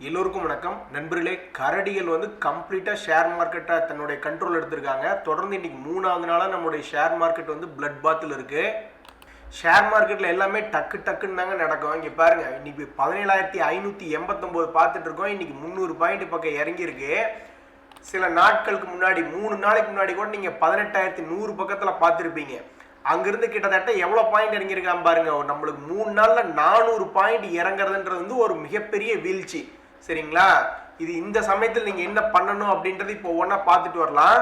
எல்லோருக்கும் வணக்கம் நண்பர்களே. கரடிகள் வந்து கம்ப்ளீட்டாக ஷேர் மார்க்கெட்டை தன்னுடைய கண்ட்ரோல் எடுத்திருக்காங்க. தொடர்ந்து இன்னைக்கு 3வது நாளாக நம்மளுடைய ஷேர் மார்க்கெட் வந்து பிளட் பாத்தில் இருக்குது. ஷேர் மார்க்கெட்டில் எல்லாமே டக்கு டக்குன்னு தாங்க நடக்கும். இங்கே பாருங்கள், இன்னைக்கு 17,589 பார்த்துட்டு இருக்கோம். இன்னைக்கு 300 பாயிண்ட் பக்கம் இறங்கியிருக்கு. சில நாட்களுக்கு முன்னாடி 3 நாளைக்கு முன்னாடி கூட நீங்கள் 18,100 பக்கத்தில் பார்த்துருப்பீங்க. அங்கிருந்து கிட்டத்தட்ட எவ்வளோ பாயிண்ட் இறங்கியிருக்கான் பாருங்க. நம்மளுக்கு 3 நாளில் 400 பாயிண்ட் இறங்குறதுன்றது வந்து ஒரு மிகப்பெரிய வீழ்ச்சி. சரிங்களா? இது இந்த சமயத்தில் நீங்கள் என்ன பண்ணணும் அப்படின்றது இப்போ ஒவ்வொன்றா பார்த்துட்டு வரலாம்.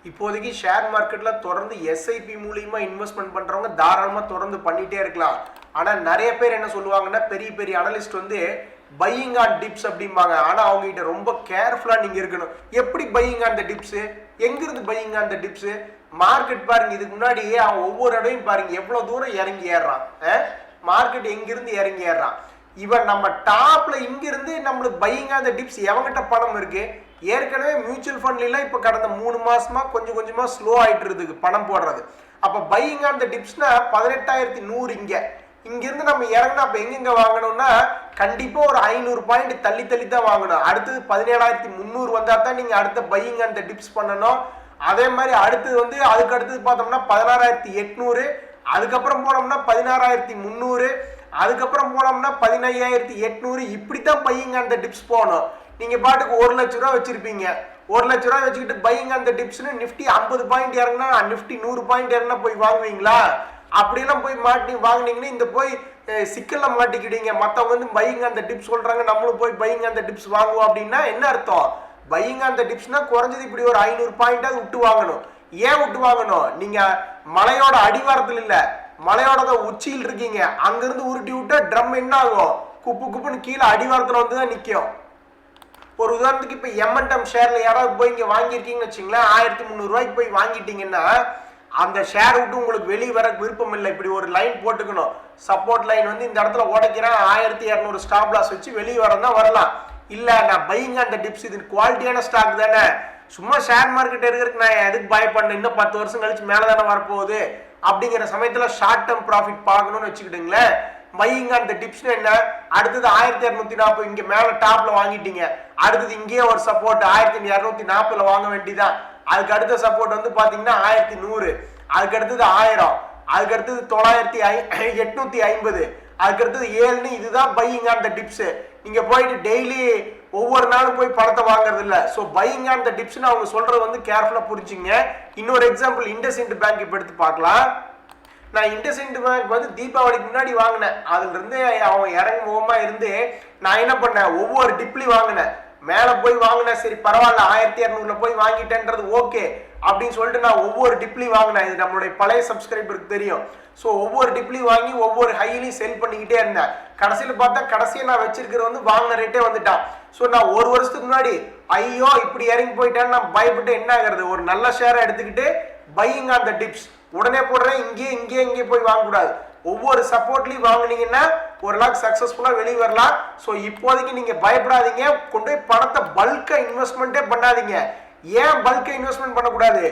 இப்போதைக்கு ஷேர் மார்க்கெட்டில் தொடர்ந்து எஸ்ஐபி மூலியமா இன்வெஸ்ட்மெண்ட் பண்ணுறவங்க தாராளமாக தொடர்ந்து பண்ணிகிட்டே இருக்கலாம். ஆனால் நிறைய பேர் என்ன சொல்லுவாங்கன்னா, பெரிய பெரிய அனலிஸ்ட் வந்து பையிங் ஆன் டிப்ஸ் அப்படிம்பாங்க. ஆனால் அவங்ககிட்ட ரொம்ப கேர்ஃபுல்லாக நீங்கள் இருக்கணும். எப்படி பையிங் ஆன் த டிப்ஸு, எங்கிருந்து buying on the dips? Market பாருங்க, இதுக்கு முன்னாடி அவன் ஒவ்வொரு இடையும் பாருங்க எவ்வளோ தூரம் இறங்கி ஏறான். மார்க்கெட் எங்கிருந்து இறங்கி ஏறான். இவன் நம்ம டாப்ல இங்கிருந்து நம்மளுக்கு பையிங் ஆன் த டிப்ஸ் எவங்கிட்ட பணம் இருக்கு. ஏற்கனவே மியூச்சுவல் ஃபண்ட்லாம் இப்போ கடந்த 3 மாசமா கொஞ்சம் கொஞ்சமா ஸ்லோ ஆயிட்டு இருக்கு பணம் போடுறது. அப்ப பையிங் ஆன் த டிப்ஸ்னா 18,100 இங்கிருந்து நம்ம இறங்கினா அப்ப எங்கெங்க வாங்கணும்னா கண்டிப்பா ஒரு 500 பாயிண்ட் தள்ளி தள்ளி தான் வாங்கணும். அடுத்தது 17,300 வந்தா தான் நீங்க அடுத்த பையிங் ஆன் த டிப்ஸ் பண்ணணும். அதே மாதிரி அடுத்தது வந்து அதுக்கு அடுத்தது பார்த்தோம்னா 16,800, அதுக்கப்புறம் போனோம்னா 16,300, அதுக்கப்புறம் போனோம்னா 15,800. இப்படித்தான் பையிங் ஆன் த டிப்ஸ் போகணும். நீங்க பாட்டுக்கு 1 லட்ச ரூபா வச்சிருப்பீங்க. 1 லட்ச ரூபா வச்சுக்கிட்டு பையிங் ஆன் த டிப்ஸ்னு நிஃப்டி 50 பாயிண்ட் இறங்கினா, நிஃப்டி 100 பாயிண்ட் இறங்கினா போய் வாங்குவீங்களா? அப்படியெல்லாம் போய் மாட்டி வாங்கினீங்கன்னா இந்த போய் சிக்கல்ல மாட்டிக்கிட்டீங்க. மற்றவங்க வந்து பையிங் ஆன் த டிப்ஸ் சொல்றாங்க, நம்மளும் போய் பையிங் ஆன் த டிப்ஸ் வாங்குவோம் அப்படின்னா என்ன அர்த்தம்? பையிங் ஆன் த டிப்ஸ்னா குறைஞ்சது இப்படி ஒரு 500 பாயிண்டாவது விட்டு வாங்கணும். ஏன் விட்டு வாங்கணும்? நீங்க மலையோட அடிவாரத்தில் இல்ல, மலையோட உச்சியில் இருக்கீங்க. அங்கிருந்து உருட்டி விட்டா ட்ரம் என்ன ஆகும்? குப்பு குப்புன்னு கீழே அடிவாரத்தில் வந்து தான் நிற்கும். ஒரு உதாரணத்துக்கு இப்போ எம்என்டம் ஷேர்ல யாராவது போய் இங்கே வாங்கியிருக்கீங்கன்னு வச்சுங்களேன், 1,300 ரூபாய்க்கு போய் வாங்கிட்டீங்கன்னா அந்த ஷேர் விட்டு உங்களுக்கு வெளியே வர விருப்பம் இல்லை. இப்படி ஒரு லைன் போட்டுக்கணும். சப்போர்ட் லைன் வந்து இந்த இடத்துல உடைக்கிறேன், 1,200 ஸ்டாப் லாஸ் வச்சு வெளியே வரனா வரலாம். இல்ல நான் பையிங் ஆன் த டிப்ஸ், இது குவாலிட்டியான ஸ்டாக் தானே, சும்மா ஷேர் மார்க்கெட் இருக்கிறதுக்கு நான் எதுக்கு பை பண்ணேன், இன்னும் 10 வருஷம் கழிச்சு மேலே தானே வரப்போகுது அப்படிங்கிற சமயத்துல ஷார்ட் டேர்ம் ப்ராஃபிட் பார்க்கணும்னு வச்சுக்கிட்டுங்களேன். பையிங் ஆன் த டிப்ஸ் என்ன? அடுத்தது 1,240 இங்க மேல டாப்ல வாங்கிட்டீங்க. அடுத்தது இங்கேயே ஒரு சப்போர்ட் 1,240 வாங்க வேண்டியதான். அதுக்கு அடுத்த சப்போர்ட் வந்து பாத்தீங்கன்னா 1,100, அதுக்கு அடுத்தது 1000, அதுக்கு அடுத்தது 9,850, அதுக்கு அடுத்தது 7. இதுதான் பையிங் ஆன் த டிப்ஸ். நீங்க போயிட்டு டெய்லி ஒவ்வொரு நாளும் போய் பணத்தை வாங்குறது இல்ல. ஸோ பையிங் ஆன் த டிப்ஸ்னு அவங்க சொல்றது வந்து கேர்ஃபுல்லா புரிஞ்சுங்க. இன்னொரு எக்ஸாம்பிள் இண்டஸ்இண்ட் பேங்க் இப்போ எடுத்து பார்க்கலாம். நான் இண்டஸ்இண்ட் பேங்க் வந்து தீபாவளிக்கு முன்னாடி வாங்கினேன். அதுல இருந்து அவன் இறங்குமா இருந்து நான் என்ன பண்ணேன், ஒவ்வொரு டிப்லி வாங்கினேன். மேல போய் வாங்கினேன், சரி பரவாயில்ல 1,200 போய் வாங்கிட்டேன்றது ஓகே அப்படின்னு சொல்லிட்டு நான் ஒவ்வொரு டிப்லி வாங்கினேன். இது நம்மளுடைய பழைய சப்ஸ்கிரைபருக்கு தெரியும். ஸோ ஒவ்வொரு டிப்லி வாங்கி ஒவ்வொரு ஹைலையும் செல் பண்ணிக்கிட்டே இருந்தேன். கடைசியில் பார்த்தா கடைசியை நான் வச்சிருக்கிற வந்து வாங்கின ரேட்டே வந்துட்டான். ஸோ நான் 1 வருஷத்துக்கு முன்னாடி ஐயோ இப்படி இறங்கி போயிட்டேன்னு நான் பயப்பட்டு என்ன ஆகிறது, ஒரு நல்ல ஷேரை எடுத்துக்கிட்டு பையிங் ஆன் த டிப்ஸ் உடனே போடுறேன். இங்கே போய் வாங்கக்கூடாது. ஒவ்வொரு சப்போர்ட்லையும் வாங்கினீங்கன்னா ஒரு லாக் சக்சஸ்ஃபுல்லாக வெளியே வரலாம். ஸோ இப்போதைக்கு நீங்க பயப்படாதீங்க. கொண்டு போய் பணத்தை பல்கா இன்வெஸ்ட்மெண்ட்டே பண்ணாதீங்க. ஏன் பல்கா இன்வெஸ்ட்மெண்ட் பண்ணக்கூடாது?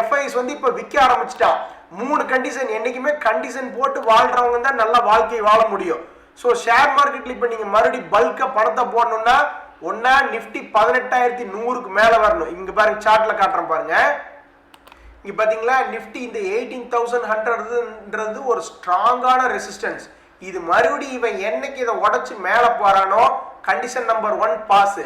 எஃப்ஐஸ் வந்து இப்போ விற்க ஆரம்பிச்சிட்டான். 3 கண்டிஷன். என்னைக்குமே கண்டிஷன் போட்டு வாழ்றவங்க தான் நல்ல வாழ்க்கையை வாழ முடியும். ஸோ ஷேர் மார்க்கெட்ல இப்போ நீங்க மறுபடியும் பல்கா பணத்தை போடணும்னா ஒன்னா நிஃப்டி 18,100க்கு மேல வரணும். இங்க பாருங்க, சார்ட்ல காட்டுறேன் பாருங்க. இங்க பாத்தீங்களா, நிஃப்டி இந்த 18,100ன்றது ஒரு ஸ்ட்ராங்கான ரெசிஸ்டன்ஸ். இது மறுபடியும் இவன் என்னைக்கு இதை உடைச்சு மேல போறானோ கண்டிஷன் நம்பர் 1 பாஸ்.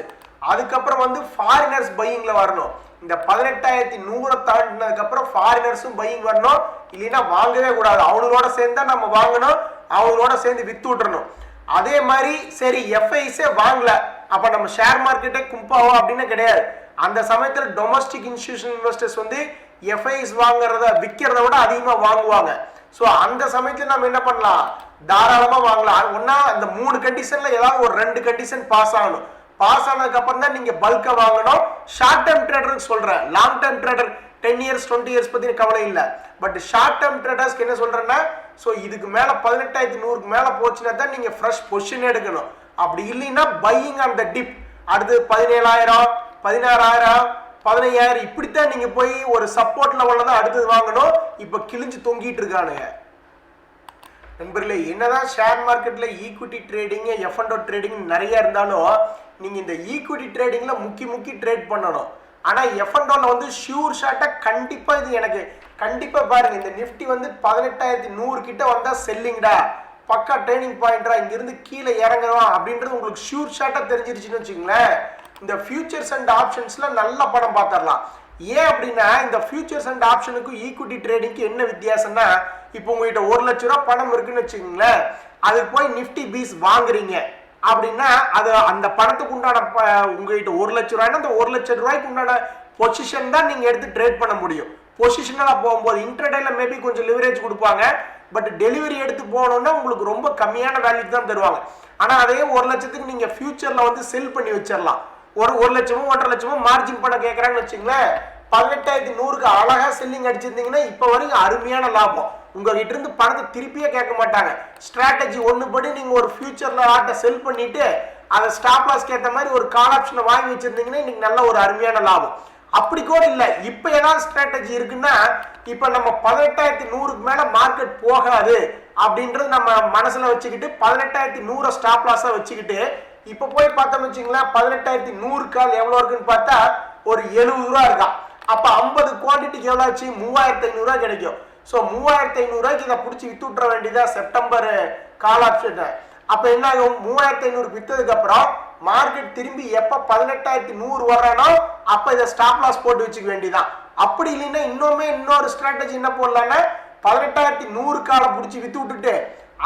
அதுக்கப்புறம் வந்து ஃபாரினர்ஸ் பையிங்ல வரணும். இந்த 18,100 தாண்டினதுக்கு அப்புறம் ஃபாரினர்ஸும் பையிங் வரணும். இல்லைன்னா வாங்கவே கூடாது. அவங்களோட சேர்ந்தா நம்ம வாங்கணும், அவங்களோட சேர்ந்து வித்து விட்டுறணும். அதே மாதிரி சரி எஃப்ஐஸே வாங்கல, அப்ப நம்ம ஷேர் மார்க்கெட்டே கும்பாவா அப்படின்னு கிடையாது. அந்த சமயத்தில் டொமஸ்டிக் இன்ஸ்டிடியூஷனல் இன்வெஸ்டர்ஸ் வந்து எஃப்ஐஸ் வாங்குறத விற்கிறத விட அதிகமாக வாங்குவாங்க. ஸோ அந்த சமயத்தில் நம்ம என்ன பண்ணலாம், தாராளமாக வாங்கலாம். ஒன்னா அந்த 3 கண்டிஷன்ல ஏதாவது ஒரு 2 கண்டிஷன் பாஸ் ஆகணும். பாஸ் ஆனதுக்கு அப்புறம் தான் நீங்க பல்கா வாங்கணும். ஷார்ட் டேர்ம் ட்ரேடருக்கு சொல்றேன். Long term trader 10 years 20 years பத்தி கவலை இல்லை. பட் ஷார்ட் டேர்ம் ட்ரேடர்ஸ்க்கு என்ன சொல்றேன்னா, ஸோ இதுக்கு மேல 18,100க்கு மேல போச்சுன்னா தான் நீங்க ஃப்ரெஷ் பொசிஷன் எடுக்கணும். அப்படி இல்லைன்னா பையிங் ஆன் த டிப். அடுத்து 17,000, 16,000, 15,000 இப்படித்தான் நீங்க போய் ஒரு சப்போர்ட் லெவல்ல தான் அடுத்தது வாங்கணும். இப்ப கிழிஞ்சு தொங்கிட்டு இருக்கானுங்க. நண்பர்களே, என்னதான் ஷேர் மார்க்கெட்ல equity trading, F and trading நிறைய இருந்தாலும் நீங்கள் இந்த ஈக்விட்டி ட்ரேடிங்கில் முக்கி ட்ரேட் பண்ணணும். ஆனால் எஃப்என்டோவில் வந்து ஷியூர் ஷாட்டாக கண்டிப்பாக இது எனக்கு கண்டிப்பாக பாருங்கள், இந்த நிஃப்டி வந்து 18,100 கிட்ட வந்தால் செல்லிங்டா, பக்கா ட்ரேடிங் பாயிண்டா, இங்கிருந்து கீழே இறங்குறோம் அப்படின்றது உங்களுக்கு ஷியூர் ஷாட்டாக தெரிஞ்சிருச்சுன்னு வச்சுங்களேன். இந்த ஃபியூச்சர்ஸ் அண்ட் ஆப்ஷன்ஸில் நல்ல படம் பார்த்துடலாம். ஏன் அப்படின்னா இந்த ஃபியூச்சர்ஸ் அண்ட் ஆப்ஷனுக்கும் ஈக்விட்டி ட்ரேடிங்க்கு என்ன வித்தியாசம்னா, இப்போ உங்ககிட்ட 1 லட்ச ரூபா பணம் இருக்குன்னு வச்சுக்கோங்களேன், அதுக்கு போய் நிஃப்டி பீஸ் வாங்குறீங்க அப்படின்னா அது அந்த பணத்துக்கு உண்டான உங்ககிட்ட 1 லட்ச ரூபாய்னா அந்த 1 லட்ச ரூபாய்க்கு உண்டான பொசிஷன் தான் நீங்கள் எடுத்து ட்ரேட் பண்ண முடியும். பொசிஷனலாக போகும்போது இன்ட்ரடேல மேபி கொஞ்சம் லிவரேஜ் கொடுப்பாங்க, பட் டெலிவரி எடுத்து போகணுன்னா உங்களுக்கு ரொம்ப கம்மியான வேல்யூக்கு தான் தருவாங்க. ஆனால் அதே 1 லட்சத்துக்கு நீங்கள் ஃபியூச்சரில் வந்து செல் பண்ணி வச்சிடலாம். ஒரு லட்சமோ 1.5 லட்சமோ மார்ஜின் பண்ண கேட்குறாங்கன்னு வச்சுங்களேன், 18,100க்கு அழகாக செல்லிங் அடிச்சிருந்தீங்கன்னா இப்போ வரைக்கும் அருமையான லாபம். உங்ககிட்ட இருந்து பணத்தை திருப்பியே கேட்க மாட்டாங்க. ஸ்ட்ராட்டஜி ஒன்று படி நீங்கள் ஒரு ஃபியூச்சரில் ஆட்டை செல் பண்ணிட்டு அதை ஸ்டாப் லாஸ்க்கு ஏற்ற மாதிரி ஒரு கால் ஆப்ஷனை வாங்கி வச்சிருந்தீங்கன்னா இன்னைக்கு நல்ல ஒரு அருமையான லாபம். அப்படி கூட இல்லை, இப்போ ஏதாவது ஸ்ட்ராட்டஜி இருக்குன்னா, இப்போ நம்ம 18,100க்கு மேலே மார்க்கெட் போகாது அப்படின்றது நம்ம மனசில் வச்சுக்கிட்டு 18,100 ஸ்டாப் லாஸாக வச்சுக்கிட்டு இப்போ போய் பார்த்தோம்னு வச்சுங்களேன், 18,100 கால் எவ்வளோ இருக்குன்னு பார்த்தா ஒரு 70 ரூபா இருக்கா. அப்போ 50 குவான்டிட்டிக்கு எவ்வளோ ஆச்சு, 3,500 கிடைக்கும். ஸோ 3,500 இதை பிடிச்சி வித்து விட்டுற வேண்டியதா செப்டம்பர் கால் ஆப்ஷன். அப்போ என்ன ஆகும், 3,500 விற்றதுக்கு அப்புறம் மார்க்கெட் திரும்பி எப்போ 18,100 வர்றானோ அப்போ இதை ஸ்டாப் லாஸ் போட்டு வச்சுக்க வேண்டியதான். அப்படி இல்லைன்னா இன்னொரு ஸ்ட்ராட்டஜி என்ன போடலான்னா, 18,100 காலை பிடிச்சி வித்து விட்டுட்டு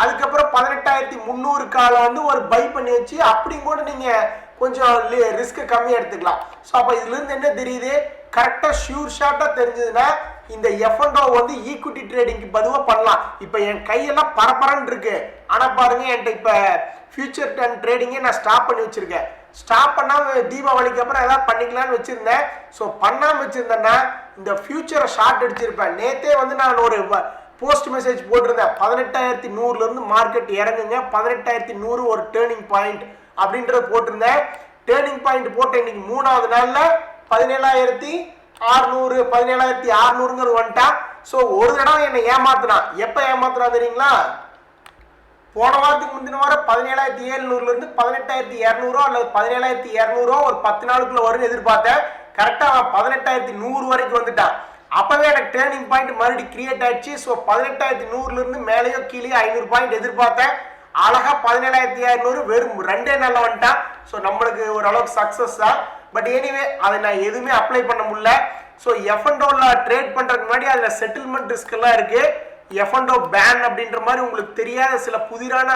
அதுக்கப்புறம் 18,300 காலை வந்து ஒரு பை பண்ணி வச்சு அப்படியும் கூட நீங்கள் கொஞ்சம் ரிஸ்க் கம்மியாக எடுத்துக்கலாம். ஸோ அப்போ இதுலேருந்து என்ன தெரியுது, கரெக்டாக ஷியூர் ஷாட்டாக தெரிஞ்சதுன்னா இந்த எஃப்என்டோ வந்து ஈக்விட்டி ட்ரேடிங்க்கு பதுவாக பண்ணலாம். இப்போ என் கையெல்லாம் பரபரன்னு இருக்கு, ஆனால் பாருங்க என்கிட்ட இப்போ ஃபியூச்சர் ட்ரேடிங்கே நான் ஸ்டாப் பண்ணி வச்சிருக்கேன். ஸ்டாப் பண்ணாமல் தீபாவளிக்கு அப்புறம் ஏதாவது பண்ணிக்கலான்னு வச்சிருந்தேன். ஸோ பண்ணாமல் வச்சிருந்தேன்னா இந்த ஃபியூச்சரை ஷார்ட் அடிச்சிருப்பேன். நேற்றே வந்து நான் ஒரு போஸ்ட் மெசேஜ் போட்டிருந்தேன், 18,100லேருந்து மார்க்கெட் இறங்குங்க, 18,100 ஒரு டேர்னிங் பாயிண்ட் அப்படின்றத போட்டிருந்தேன். டேர்னிங் பாயிண்ட் போட்ட இன்னைக்கு 3வது நாளில் 17,600 வந்துட்டான். ஸோ ஒரு தடவை என்னை ஏமாத்தினான். எப்போ ஏமாத்தினான் தெரியுங்களா, போன வாரத்துக்கு முந்தின வாரம் 17,700லேருந்து 18,200 அல்லது 17,200 ஒரு 10 நாளுக்குள்ள வரும்னு எதிர்பார்த்தேன். கரெக்டாக அவன் 18,100 வரைக்கும் வந்துட்டான். அப்பவே எனக்கு டேர்னிங் பாயிண்ட் மறுபடியும் கிரியேட் ஆயிடுச்சு. ஸோ 18,100லேருந்து மேலேயோ கீழே 500 பாயிண்ட் எதிர்பார்த்தேன். அழகா 17,200 வெறும் 2 நாளில் வந்துட்டான். ஸோ நம்மளுக்கு ஓரளவுக்கு சக்ஸஸ் தான். பட் எனிவே அதை நான் எதுவுமே அப்ளை பண்ண முடியல. ஸோ எஃப்என்டோவில் ட்ரேட் பண்ணுறதுக்கு முன்னாடி அதில் செட்டில்மெண்ட் ரிஸ்க் எல்லாம் இருக்குது. எஃப்என்டோ பேன் அப்படின்ற மாதிரி உங்களுக்கு தெரியாத சில புதிரான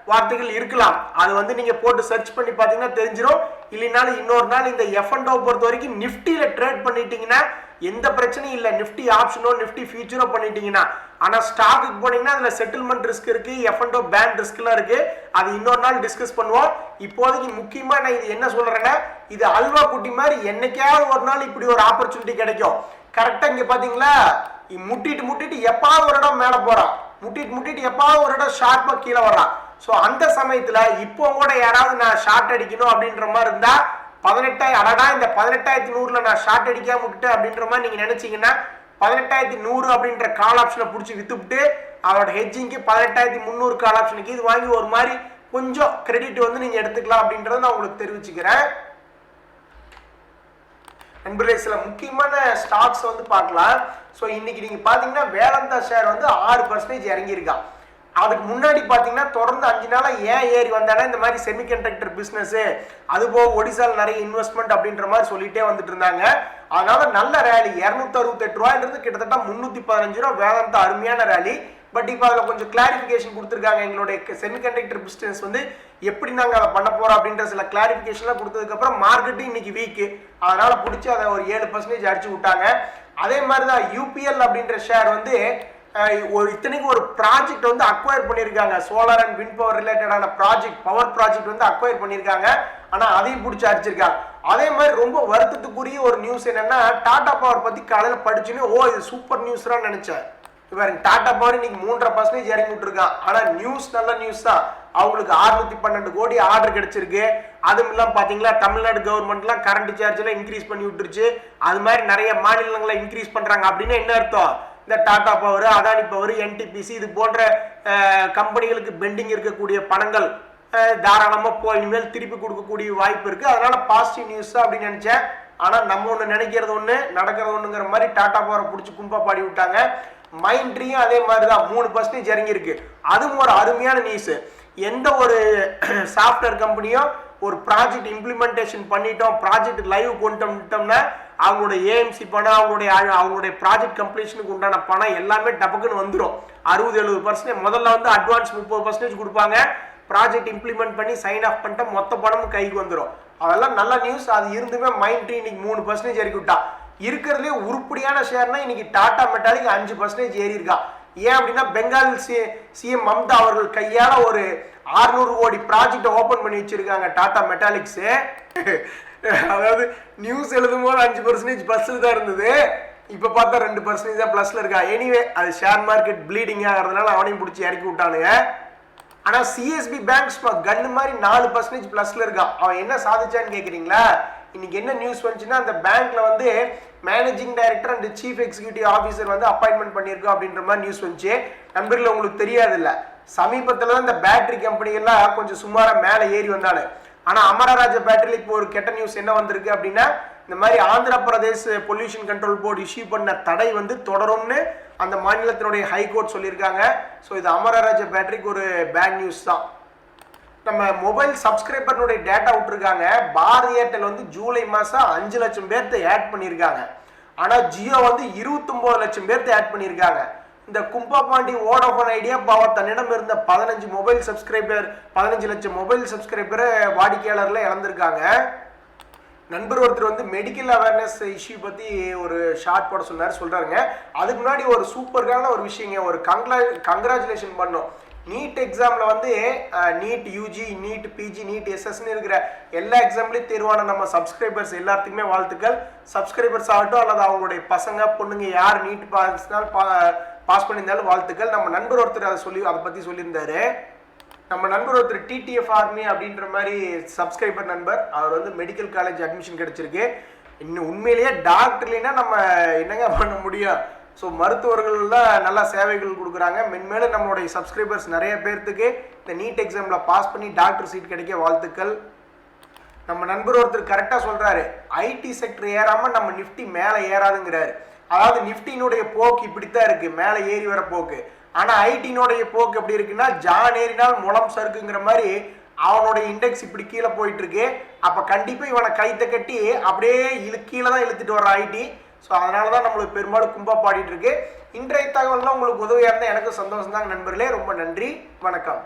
வார்த்தைகள் இருக்கலாம். அது வந்து நீங்கள் போட்டு சர்ச் பண்ணி பார்த்தீங்கன்னா தெரிஞ்சிடும். இல்லைனாலும் இன்னொரு நாள் இந்த எஃப்என்டோ பொறுத்த வரைக்கும் நிஃப்டியில் ட்ரேட் பண்ணிட்டீங்கன்னா எந்த பிரச்சனையும் இல்லை. நிஃப்டி ஆப்ஷனோ நிஃப்டி ஃபியூச்சரோ பண்ணிட்டீங்கன்னா, ஆனால் ஸ்டாக்குக்கு போனீங்கன்னா அதில் செட்டில்மெண்ட் ரிஸ்க் இருக்குது, எஃப்என்டோ பேன் ரிஸ்க்லாம் இருக்குது. அது இன்னொரு நாள் டிஸ்கஸ் பண்ணுவோம். இப்போதைக்கு முக்கியமாக நான் இது என்ன சொல்கிறேன்னா, இது அல்வா குட்டி மாதிரி என்னைக்காவது ஒரு நாள் இப்படி ஒரு ஆப்பர்ச்சுனிட்டி கிடைக்கும். கரெக்டாக இங்கே பார்த்தீங்களா, முட்டிட்டு எப்பாவது ஒரு இடம் மேலே போகிறான், முட்டிட்டு எப்பாவது ஒரு இடம் ஷார்ப்பாக கீழே வர்றான். ஸோ அந்த சமயத்தில் இப்போ கூட யாராவது நான் ஷார்ட் அடிக்கணும் அப்படின்ற மாதிரி இருந்தால் 18,000 இந்த 18,100ல் நான் ஷார்ட் அடிக்காம விட்டுட்டேன் அப்படின்ற மாதிரி நீங்கள் நினச்சிங்கன்னா 18,100 அப்படின்ற கால் ஆப்ஷனை பிடிச்சி வித்துவிட்டு அவரோட ஹெட்ஜிங்க்கு 18,300 கால் ஆப்ஷனுக்கு இது வாங்கி ஒரு மாதிரி கொஞ்சம் கிரெடிட் வந்து நீங்கள் எடுத்துக்கலாம் அப்படின்றத நான் உங்களுக்கு தெரிவிச்சுக்கிறேன். நண்பர்களே, சில முக்கியமான ஸ்டாக்ஸ் வந்து பார்க்கலாம். ஸோ இன்னைக்கு நீங்கள் பார்த்தீங்கன்னா வேதாந்தா ஷேர் வந்து 6% இறங்கியிருக்கான். அதுக்கு முன்னாடி பார்த்தீங்கன்னா தொடர்ந்து 5 நாளாக ஏன் ஏறி வந்தானா இந்த மாதிரி செமிகண்டக்டர் பிஸ்னஸ், அதுபோக ஒடிசாவில் நிறைய இன்வெஸ்ட்மெண்ட் அப்படின்ற மாதிரி சொல்லிட்டே வந்துட்டு இருந்தாங்க. அதனால நல்ல ரேலி 268 ரூபாயிலிருந்து கிட்டத்தட்ட 315 ரூபா வேதாந்தா அருமையான ரேலி. பட் இப்போ அதில் கொஞ்சம் கிளாரிஃபிகேஷன் கொடுத்துருக்காங்க. எங்களுடைய செமிகண்டக்டர் பிஸ்னஸ் வந்து எப்படி நாங்கள் அதை பண்ண போகிறோம் அப்படின்ற சில கிளாரிஃபிகேஷன்லாம் கொடுத்ததுக்கப்புறம் மார்க்கெட்டு இன்னைக்கு வீக்கு, அதனால் பிடிச்சி அதை ஒரு 7% அடிச்சு விட்டாங்க. அதே மாதிரி தான் யூபிஎல் அப்படின்ற ஷேர் வந்து இத்தனைக்கு ஒரு ப்ராஜெக்ட் வந்து அக்வயர் பண்ணியிருக்காங்க. சோலார் அண்ட் விண்ட் பவர் ரிலேட்டடான ப்ராஜெக்ட், பவர் ப்ராஜெக்ட் வந்து அக்வயர் பண்ணியிருக்காங்க. ஆனால் அதையும் பிடிச்சி அடிச்சிருக்காங்க. அதே மாதிரி ரொம்ப வருத்தத்துக்குரிய ஒரு நியூஸ் என்னன்னா, டாடா பவர் பற்றி காலையில் படிச்சுன்னு இது சூப்பர் நியூஸ்லாம் நினச்சேன். இவங்க டாடா பவர் இன்னைக்கு 3.5% இறங்கி விட்டுருக்கான். ஆனால் நியூஸ் நல்ல நியூஸ் தான். அவங்களுக்கு 612 கோடி ஆர்டர் கிடைச்சிருக்கு. அதுவும் இல்லாமல் பார்த்தீங்களா தமிழ்நாடு கவர்மெண்ட்லாம் கரண்ட் சார்ஜெலாம் இன்க்ரீஸ் பண்ணி விட்டுருச்சு. அது மாதிரி நிறைய மாநிலங்களை இன்க்ரீஸ் பண்ணுறாங்க. அப்படின்னு என்ன அர்த்தம், இந்த Tata power, Adani power, NTPC இது போன்ற கம்பெனிகளுக்கு பெண்டிங் இருக்கக்கூடிய பணங்கள் தாராளமாக போய் இனிமேல் திருப்பி கொடுக்கக்கூடிய வாய்ப்பு இருக்குது. அதனால் பாசிட்டிவ் நியூஸ் அப்படின்னு நினச்சேன். ஆனால் நம்ம ஒன்று நினைக்கிறது ஒன்று நடக்கிறது ஒன்றுங்கிற மாதிரி டாடா பவரை பிடிச்சி கும்பா பாடி விட்டாங்க. மைண்ட்ரியும் அதே மாதிரி தான் 3% இறங்கியிருக்கு. அதுவும் ஒரு அருமையான நியூஸு. எந்த ஒரு சாஃப்ட்வேர் கம்பெனியும் ஒரு ப்ராஜெக்ட் இம்ப்ளிமெண்டேஷன் பண்ணிட்டோம், ப்ராஜெக்ட் லைவ் கொண்டு வந்துட்டோம்னா அவங்களுடைய ஏஎம்சி பணம், அவங்களுடைய ப்ராஜெக்ட் கம்ப்ளீஷனுக்கு உண்டான பணம் எல்லாமே டபக்குன்னு வந்துடும். 60-70% முதல்ல வந்து அட்வான்ஸ் 30% கொடுப்பாங்க. ப்ராஜெக்ட் இம்ப்ளிமெண்ட் பண்ணி சைன் ஆஃப் பண்ணிட்டா மொத்த பணமும் கைக்கு வந்துடும். அதெல்லாம் நல்ல நியூஸ். அது இருந்துமே மைண்ட்ரி இன்னைக்கு 3% இறக்கி விட்டா. இருக்கிறதுலே உருப்படியான ஷேர்னா இன்னைக்கு டாடா மெட்டாலிக் 5% ஏறி இருக்கா. ஏன் அப்படின்னா பெங்கால் சிஎம் மம்தா அவர்கள் கையால ஒரு 600 கோடி ப்ராஜெக்ட் ஓபன் பண்ணி வச்சிருக்காங்க டாடா மெட்டாலிக்ஸ். அதாவது நியூஸ் எழுதும் போது 5% பிளஸ்ல தான் இருந்தது, இப்ப பார்த்தா 2% தான் பிளஸ்ல இருக்கா. எனிவே அது ஷேர் மார்க்கெட் ப்ளீடிங் ஆகிறதுனால அவனையும் பிடிச்சி இறக்கி விட்டானுங்க. ஆனா சிஎஸ்பி பேங்க்ஸ் கன்னு மாதிரி 4% பிளஸ்ல இருக்கான். அவன் என்ன சாதிச்சான்னு கேக்குறீங்களா? இன்னைக்கு என்ன நியூஸ் வந்துச்சுன்னா அந்த பேங்க்ல வந்து managing director and chief executive officer வந்து அப்பாயின்மெண்ட் பண்ணியிருக்கோம் அப்படின்ற மாதிரி நியூஸ் வந்துச்சு. நண்பர்கள் உங்களுக்கு தெரியாது இல்லை, சமீபத்தில் தான் இந்த பேட்டரி கம்பெனி எல்லாம் கொஞ்சம் சுமாரா மேலே ஏறி வந்தானு. ஆனா அமரராஜா பேட்டரியில் இப்போ ஒரு கெட்ட நியூஸ் என்ன வந்திருக்கு அப்படின்னா, இந்த மாதிரி Andhra Pradesh pollution control board issue பண்ண தடை வந்து தொடரும்னு அந்த மாநிலத்தினுடைய ஹைகோர்ட் சொல்லியிருக்காங்க. ஸோ இது அமரராஜா பேட்டரிக்கு ஒரு பேட் நியூஸ் தான். நம்ம மொபைல் சப்ஸ்கிரைபர்னுடைய டேட்டா விட்டுருக்காங்க. பாரதி ஏர்டெல் வந்து ஜூலை மாதம் 5 லட்சம் பேர்த்த ஆட் பண்ணியிருக்காங்க. ஆனால் ஜியோ வந்து 29 லட்சம் பேர்த்த ஆட் பண்ணியிருக்காங்க. இந்த கும்பா பாண்டி வோடாஃபோன் ஐடியா பாவம் தன்னிடம் இருந்த 15 லட்சம் மொபைல் சப்ஸ்கிரைபரை வாடிக்கையாளர்ல இழந்திருக்காங்க. நண்பர் ஒருத்தர் வந்து மெடிக்கல் அவேர்னஸ் இஷ்யூ பற்றி ஒரு ஷார்ட் போட சொல்கிறாருங்க. அதுக்கு முன்னாடி ஒரு சூப்பரான ஒரு விஷயங்க, ஒரு கங்க்ராச்சுலேஷன் பண்ணோம். நீட் எக்ஸாமில் வந்து NEET UG, NEET PG, NEET எஸ்எஸ்ன்னு இருக்கிற எல்லா எக்ஸாம்லேயும் தேர்வான நம்ம சப்ஸ்கிரைபர்ஸ் எல்லாத்துக்குமே வாழ்த்துக்கள். சப்ஸ்கிரைபர்ஸ் ஆகட்டும் அல்லது அவங்களுடைய பசங்க பொண்ணுங்க யார் நீட் பாஸ் பண்ணியிருந்தாலும் வாழ்த்துக்கள். நம்ம நண்பர் ஒருத்தர் அதை பற்றி சொல்லியிருந்தாரு. நம்ம நண்பர் ஒருத்தர் டிடிஎஃப் ஆர்மி அப்படின்ற மாதிரி சப்ஸ்கிரைபர் நண்பர், அவர் வந்து மெடிக்கல் காலேஜ் அட்மிஷன் கிடைச்சிருக்கு. இன்னும் உண்மையிலேயே டாக்டர் இல்லைன்னா நம்ம என்னங்க பண்ண முடியும்? ஸோ மருத்துவர்கள் தான் நல்லா சேவைகள் கொடுக்குறாங்க. மென்மேலும் நம்மளுடைய சப்ஸ்கிரைபர்ஸ் நிறைய பேர்த்துக்கு இந்த நீட் எக்ஸாமில் பாஸ் பண்ணி டாக்டர் சீட் கிடைக்க வாழ்த்துக்கள். நம்ம நண்பர் ஒருத்தர் கரெக்டாக சொல்கிறாரு, ஐடி செக்டர் ஏறாமல் நம்ம நிஃப்டி மேலே ஏறாதுங்கிறாரு. அதாவது நிஃப்டினுடைய போக்கு இப்படித்தான் இருக்குது, மேலே ஏறி வர போக்கு. ஆனால் ஐடினுடைய போக்கு எப்படி இருக்குன்னா, ஜான் ஏறினால் முளம் சறுக்குங்கிற மாதிரி அவனுடைய இண்டெக்ஸ் இப்படி கீழே போயிட்டு இருக்கு. அப்போ கண்டிப்பாக இவனை கைத்தை கட்டி அப்படியே கீழே தான் இழுத்துட்டு வர ஐடி. ஸோ அதனால தான் நம்மளுக்கு பெரும்பாலும் கும்பா பாடிட்டு இருக்கு. இன்றைய தகவல்லாம் உங்களுக்கு உதவியாக இருந்தால் எனக்கும் சந்தோஷம் தாங்க நண்பர்களே. ரொம்ப நன்றி, வணக்கம்.